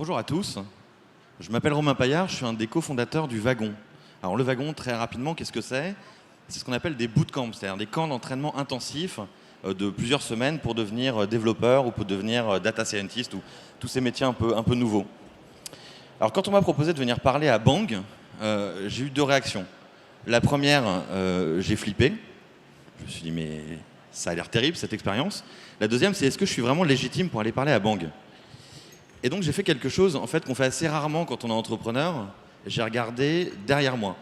Bonjour à tous, je m'appelle Romain Paillard, je suis un des cofondateurs du Wagon. Alors le Wagon, très rapidement, qu'est-ce que c'est? C'est ce qu'on appelle des bootcamps, c'est-à-dire des camps d'entraînement intensifs de plusieurs semaines pour devenir développeur ou pour devenir data scientist ou tous ces métiers un peu nouveaux. Alors quand on m'a proposé de venir parler à Bang, j'ai eu deux réactions. La première, j'ai flippé. Je me suis dit mais ça a l'air terrible cette expérience. La deuxième, c'est est-ce que je suis vraiment légitime pour aller parler à Bang? Et donc j'ai fait quelque chose en fait qu'on fait assez rarement quand on est entrepreneur. J'ai regardé derrière moi.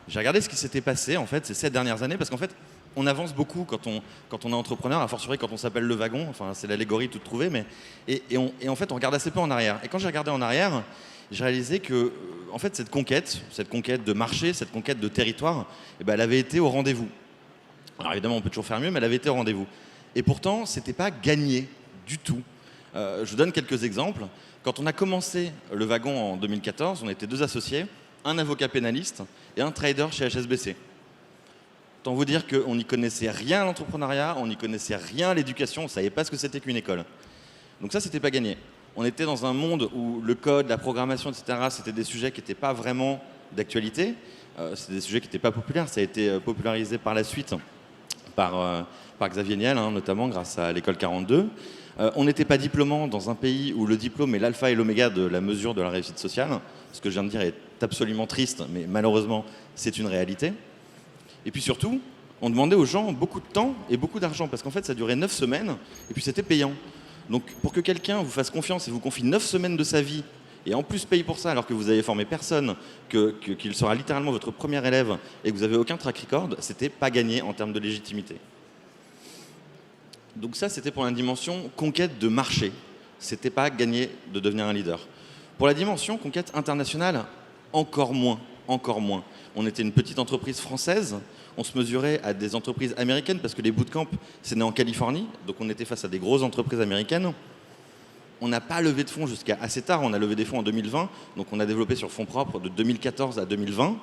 J'ai regardé ce qui s'était passé en fait ces 7 dernières années parce qu'en fait on avance beaucoup quand on est entrepreneur, a fortiori quand on s'appelle le Wagon. Enfin c'est l'allégorie toute trouvée, mais et en fait on regarde assez peu en arrière. Et quand j'ai regardé en arrière, j'ai réalisé que en fait cette conquête de marché, cette conquête de territoire, eh ben, elle avait été au rendez-vous. Alors évidemment on peut toujours faire mieux, mais elle avait été au rendez-vous. Et pourtant c'était pas gagné du tout. Je vous donne quelques exemples. Quand on a commencé le Wagon en 2014, on était 2 associés, un avocat pénaliste et un trader chez HSBC. Autant vous dire qu'on n'y connaissait rien à l'entrepreneuriat, on n'y connaissait rien à l'éducation, on ne savait pas ce que c'était qu'une école. Donc ça, c'était pas gagné. On était dans un monde où le code, la programmation, etc., c'était des sujets qui n'étaient pas vraiment d'actualité. C'était des sujets qui n'étaient pas populaires. Ça a été popularisé par la suite par Xavier Niel, notamment grâce à l'école 42. On n'était pas diplômant dans un pays où le diplôme est l'alpha et l'oméga de la mesure de la réussite sociale. Ce que je viens de dire est absolument triste, mais malheureusement, c'est une réalité. Et puis surtout, on demandait aux gens beaucoup de temps et beaucoup d'argent, parce qu'en fait, ça durait 9 semaines, et puis c'était payant. Donc pour que quelqu'un vous fasse confiance et vous confie 9 semaines de sa vie, et en plus paye pour ça, alors que vous avez formé personne, qu'il sera littéralement votre premier élève, et que vous n'avez aucun track record, c'était pas gagné en termes de légitimité. Donc ça, c'était pour la dimension conquête de marché. C'était pas gagné de devenir un leader. Pour la dimension conquête internationale, encore moins. On était une petite entreprise française, on se mesurait à des entreprises américaines parce que les bootcamps, c'est né en Californie, donc on était face à des grosses entreprises américaines. On n'a pas levé de fonds jusqu'à assez tard, on a levé des fonds en 2020, donc on a développé sur fonds propres de 2014 à 2020.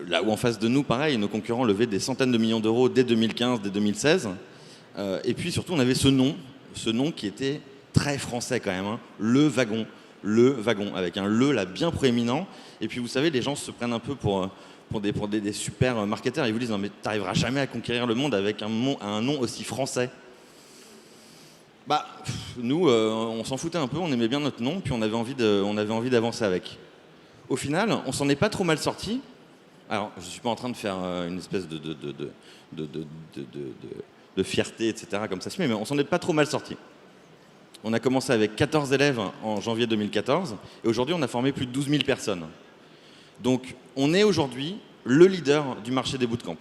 Là où en face de nous, pareil, nos concurrents levaient des centaines de millions d'euros dès 2015, dès 2016. Et puis surtout, on avait ce nom qui était très français quand même, le Wagon, avec un le là bien proéminent. Et puis vous savez, les gens se prennent un peu pour des super marketeurs. Ils vous disent non mais t'arriveras jamais à conquérir le monde avec un nom aussi français. Bah nous, on s'en foutait un peu, on aimait bien notre nom, puis on avait envie d'avancer avec. Au final, on s'en est pas trop mal sorti. Alors, je suis pas en train de faire une espèce de fierté, etc. comme ça se met, mais on s'en est pas trop mal sorti. On a commencé avec 14 élèves en janvier 2014 et aujourd'hui on a formé plus de 12 000 personnes. Donc on est aujourd'hui le leader du marché des bootcamps.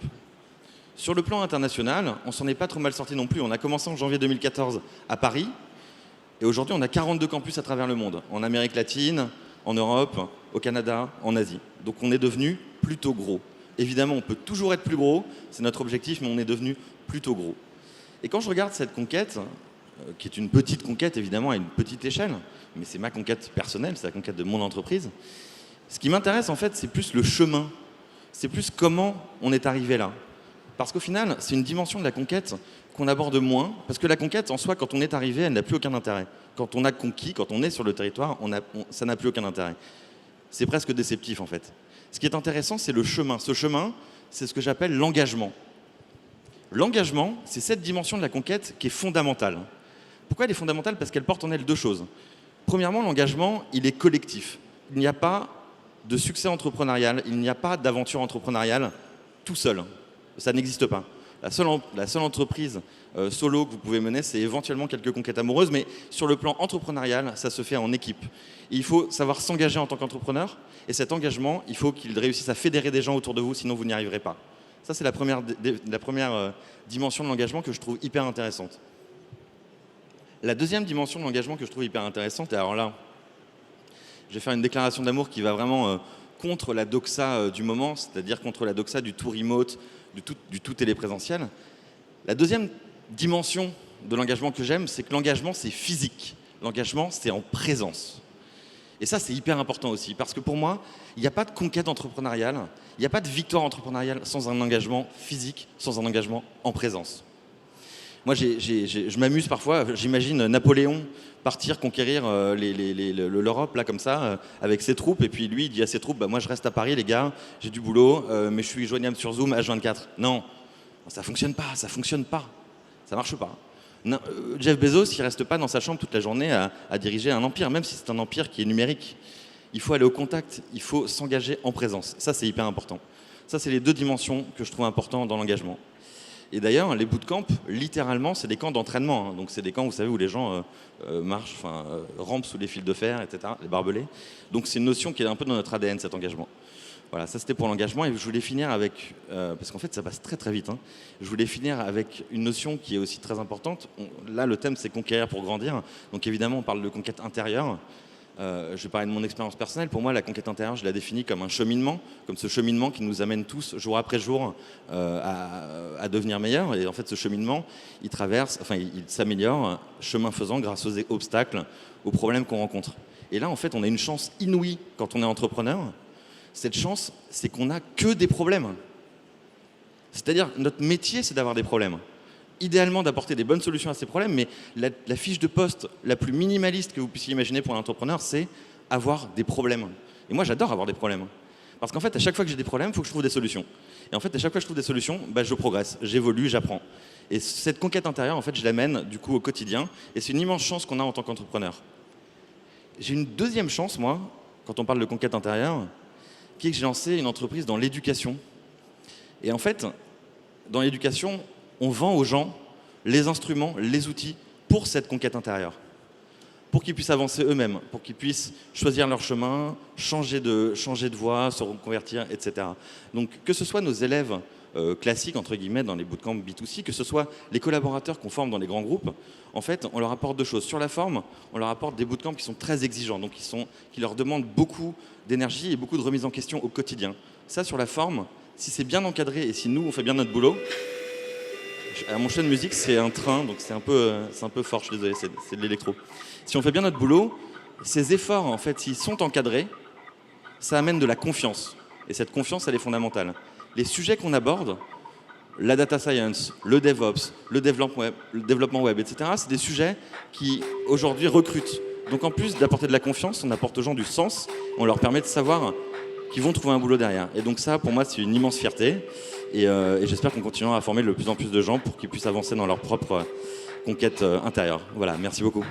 Sur le plan international, on s'en est pas trop mal sorti non plus. On a commencé en janvier 2014 à Paris et aujourd'hui on a 42 campus à travers le monde, en Amérique latine, en Europe, au Canada, en Asie. Donc on est devenu plutôt gros. Évidemment, on peut toujours être plus gros, c'est notre objectif, mais on est devenu plutôt gros. Et quand je regarde cette conquête, qui est une petite conquête évidemment à une petite échelle, mais c'est ma conquête personnelle, c'est la conquête de mon entreprise, ce qui m'intéresse en fait, c'est plus le chemin, c'est plus comment on est arrivé là. Parce qu'au final, c'est une dimension de la conquête qu'on aborde moins, parce que la conquête en soi, quand on est arrivé, elle n'a plus aucun intérêt. Quand on a conquis, quand on est sur le territoire, ça n'a plus aucun intérêt. C'est presque déceptif en fait. Ce qui est intéressant, c'est le chemin. Ce chemin, c'est ce que j'appelle l'engagement. L'engagement, c'est cette dimension de la conquête qui est fondamentale. Pourquoi elle est fondamentale? Parce qu'elle porte en elle 2 choses. Premièrement, l'engagement, il est collectif. Il n'y a pas de succès entrepreneurial, il n'y a pas d'aventure entrepreneuriale tout seul. Ça n'existe pas. La seule entreprise solo que vous pouvez mener, c'est éventuellement quelques conquêtes amoureuses, mais sur le plan entrepreneurial, ça se fait en équipe. Et il faut savoir s'engager en tant qu'entrepreneur, et cet engagement, il faut qu'il réussisse à fédérer des gens autour de vous, sinon vous n'y arriverez pas. Ça, c'est la première dimension de l'engagement que je trouve hyper intéressante. La deuxième dimension de l'engagement que je trouve hyper intéressante, et alors là, je vais faire une déclaration d'amour qui va vraiment contre la doxa du moment, c'est-à-dire contre la doxa du tout remote, du tout téléprésentiel. La deuxième dimension de l'engagement que j'aime, c'est que l'engagement, c'est physique. L'engagement, c'est en présence. Et ça, c'est hyper important aussi, parce que pour moi, il n'y a pas de conquête entrepreneuriale, il n'y a pas de victoire entrepreneuriale sans un engagement physique, sans un engagement en présence. Moi, je m'amuse parfois, j'imagine Napoléon partir conquérir l'Europe, là, comme ça, avec ses troupes, et puis lui, il dit à ses troupes, bah, moi, je reste à Paris, les gars, j'ai du boulot, mais je suis joignable sur Zoom H24. Non, ça fonctionne pas, ça marche pas. Non, Jeff Bezos, il reste pas dans sa chambre toute la journée à diriger un empire, même si c'est un empire qui est numérique. Il faut aller au contact, il faut s'engager en présence. Ça, c'est hyper important. Ça, c'est les deux dimensions que je trouve importantes dans l'engagement. Et d'ailleurs, les bootcamps, littéralement, c'est des camps d'entraînement. Hein. Donc, c'est des camps, vous savez, où les gens marchent, rampent sous les fils de fer, etc., les barbelés. Donc, c'est une notion qui est un peu dans notre ADN, cet engagement. Voilà, ça c'était pour l'engagement. Et je voulais finir avec, parce qu'en fait, ça passe très très vite. Hein. Je voulais finir avec une notion qui est aussi très importante. Là, le thème, c'est conquérir pour grandir. Donc, évidemment, on parle de conquête intérieure. Je vais parler de mon expérience personnelle. Pour moi, la conquête intérieure, je la définis comme un cheminement, comme ce cheminement qui nous amène tous, jour après jour, à devenir meilleurs. Et en fait, ce cheminement, il s'améliore, chemin faisant, grâce aux obstacles, aux problèmes qu'on rencontre. Et là, en fait, on a une chance inouïe quand on est entrepreneur. Cette chance, c'est qu'on n'a que des problèmes. C'est-à-dire, notre métier, c'est d'avoir des problèmes. Idéalement d'apporter des bonnes solutions à ces problèmes, mais la fiche de poste la plus minimaliste que vous puissiez imaginer pour un entrepreneur, c'est avoir des problèmes. Et moi, j'adore avoir des problèmes. Parce qu'en fait, à chaque fois que j'ai des problèmes, il faut que je trouve des solutions. Et en fait, à chaque fois que je trouve des solutions, bah, je progresse, j'évolue, j'apprends. Et cette conquête intérieure, en fait, je l'amène du coup au quotidien. Et c'est une immense chance qu'on a en tant qu'entrepreneur. J'ai une deuxième chance, moi, quand on parle de conquête intérieure, qui est que j'ai lancé une entreprise dans l'éducation. Et en fait, dans l'éducation, on vend aux gens les instruments, les outils pour cette conquête intérieure. Pour qu'ils puissent avancer eux-mêmes, pour qu'ils puissent choisir leur chemin, changer de voie, se reconvertir, etc. Donc que ce soit nos élèves classiques, entre guillemets, dans les bootcamps B2C, que ce soit les collaborateurs qu'on forme dans les grands groupes, en fait, on leur apporte deux choses. Sur la forme, on leur apporte des bootcamps qui sont très exigeants, donc qui leur demandent beaucoup d'énergie et beaucoup de remise en question au quotidien. Ça, sur la forme, si c'est bien encadré et si nous, on fait bien notre boulot. Mon choix de musique, c'est un train, donc c'est un peu fort, je suis désolé, c'est de l'électro. Si on fait bien notre boulot, ces efforts, en fait, s'ils sont encadrés, ça amène de la confiance. Et cette confiance, elle est fondamentale. Les sujets qu'on aborde, la data science, le DevOps, le développement web, etc., c'est des sujets qui, aujourd'hui, recrutent. Donc en plus d'apporter de la confiance, on apporte aux gens du sens, on leur permet de savoir qu'ils vont trouver un boulot derrière. Et donc ça, pour moi, c'est une immense fierté. Et j'espère qu'on continuera à former de plus en plus de gens pour qu'ils puissent avancer dans leur propre conquête intérieure. Voilà, merci beaucoup.